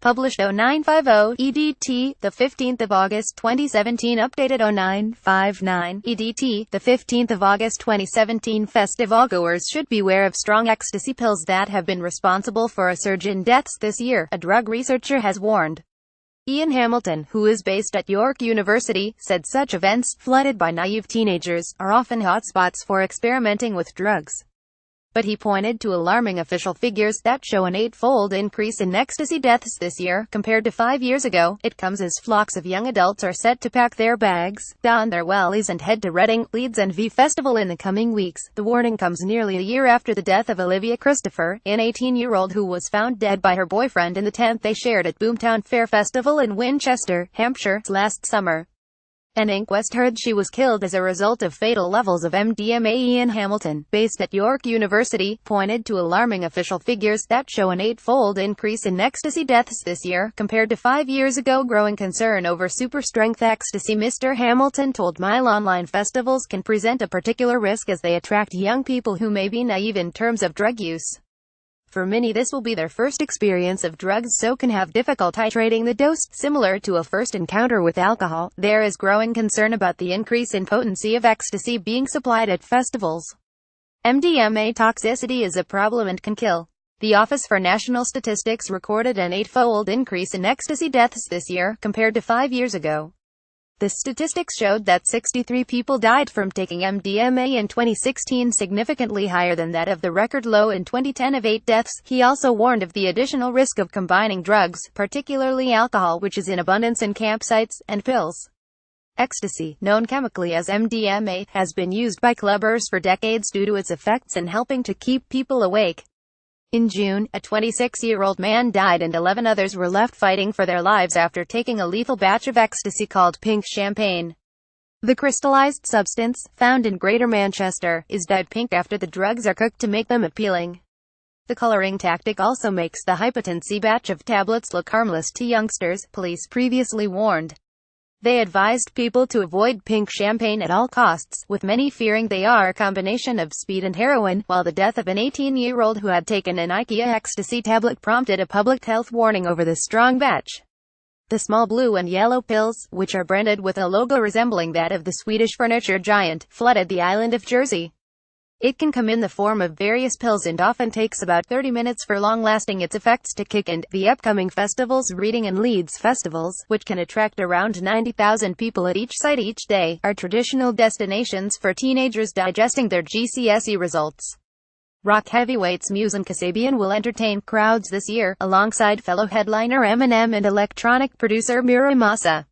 Published 0950 EDT, the 15th of August 2017. Updated 0959 EDT, the 15th of August 2017. Festivalgoers should beware of strong ecstasy pills that have been responsible for a surge in deaths this year, a drug researcher has warned. Ian Hamilton, who is based at York University, said such events, flooded by naive teenagers, are often hotspots for experimenting with drugs. But he pointed to alarming official figures that show an 8-fold increase in ecstasy deaths this year, compared to 5 years ago. It comes as flocks of young adults are set to pack their bags, don their wellies and head to Reading, Leeds and V Festival in the coming weeks. The warning comes nearly a year after the death of Olivia Christopher, an 18-year-old who was found dead by her boyfriend in the tent they shared at Boomtown Fair Festival in Winchester, Hampshire, last summer. An inquest heard she was killed as a result of fatal levels of MDMA. Ian Hamilton, based at York University, pointed to alarming official figures that show an 8-fold increase in ecstasy deaths this year, compared to 5 years ago. Growing concern over super-strength ecstasy. Mr. Hamilton told Mile Online festivals can present a particular risk as they attract young people who may be naive in terms of drug use. For many, this will be their first experience of drugs, so can have difficulty titrating the dose. Similar to a first encounter with alcohol, there is growing concern about the increase in potency of ecstasy being supplied at festivals. MDMA toxicity is a problem and can kill. The Office for National Statistics recorded an 8-fold increase in ecstasy deaths this year, compared to 5 years ago. The statistics showed that 63 people died from taking MDMA in 2016, significantly higher than that of the record low in 2010 of 8 deaths. He also warned of the additional risk of combining drugs, particularly alcohol, which is in abundance in campsites, and pills. Ecstasy, known chemically as MDMA, has been used by clubbers for decades due to its effects in helping to keep people awake. In June, a 26-year-old man died and 11 others were left fighting for their lives after taking a lethal batch of ecstasy called pink champagne. The crystallized substance, found in Greater Manchester, is dyed pink after the drugs are cooked to make them appealing. The coloring tactic also makes the hypotensive batch of tablets look harmless to youngsters, police previously warned. They advised people to avoid pink champagne at all costs, with many fearing they are a combination of speed and heroin, while the death of an 18-year-old who had taken an IKEA ecstasy tablet prompted a public health warning over the strong batch. The small blue and yellow pills, which are branded with a logo resembling that of the Swedish furniture giant, flooded the island of Jersey. It can come in the form of various pills and often takes about 30 minutes for long-lasting its effects to kick in. The upcoming festivals, Reading and Leeds festivals, which can attract around 90,000 people at each site each day, are traditional destinations for teenagers digesting their GCSE results. Rock heavyweights Muse and Kasabian will entertain crowds this year, alongside fellow headliner Eminem and electronic producer Muramasa.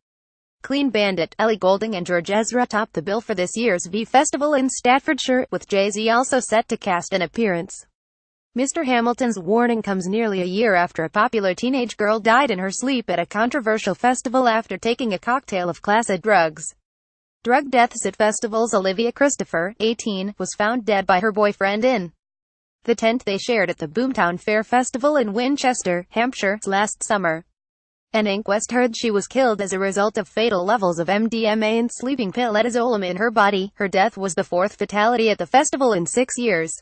Clean Bandit, Ellie Goulding and George Ezra top the bill for this year's V Festival in Staffordshire, with Jay-Z also set to cast an appearance. Mr. Hamilton's warning comes nearly a year after a popular teenage girl died in her sleep at a controversial festival after taking a cocktail of class-A drugs. Drug deaths at festivals. Olivia Christopher, 18, was found dead by her boyfriend in the tent they shared at the Boomtown Fair Festival in Winchester, Hampshire, last summer. An inquest heard she was killed as a result of fatal levels of MDMA and sleeping pill etazolum in her body. Her death was the 4th fatality at the festival in 6 years.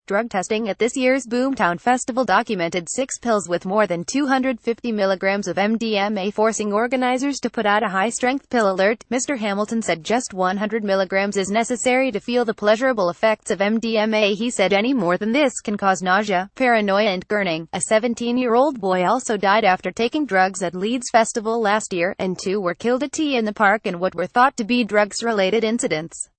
Drug testing at this year's Boomtown Festival documented 6 pills with more than 250 milligrams of MDMA, forcing organizers to put out a high-strength pill alert. Mr. Hamilton said just 100 milligrams is necessary to feel the pleasurable effects of MDMA. He said any more than this can cause nausea, paranoia and gurning. A 17-year-old boy also died after taking drugs at Leeds Festival last year, and 2 were killed at tea in the park in what were thought to be drugs-related incidents.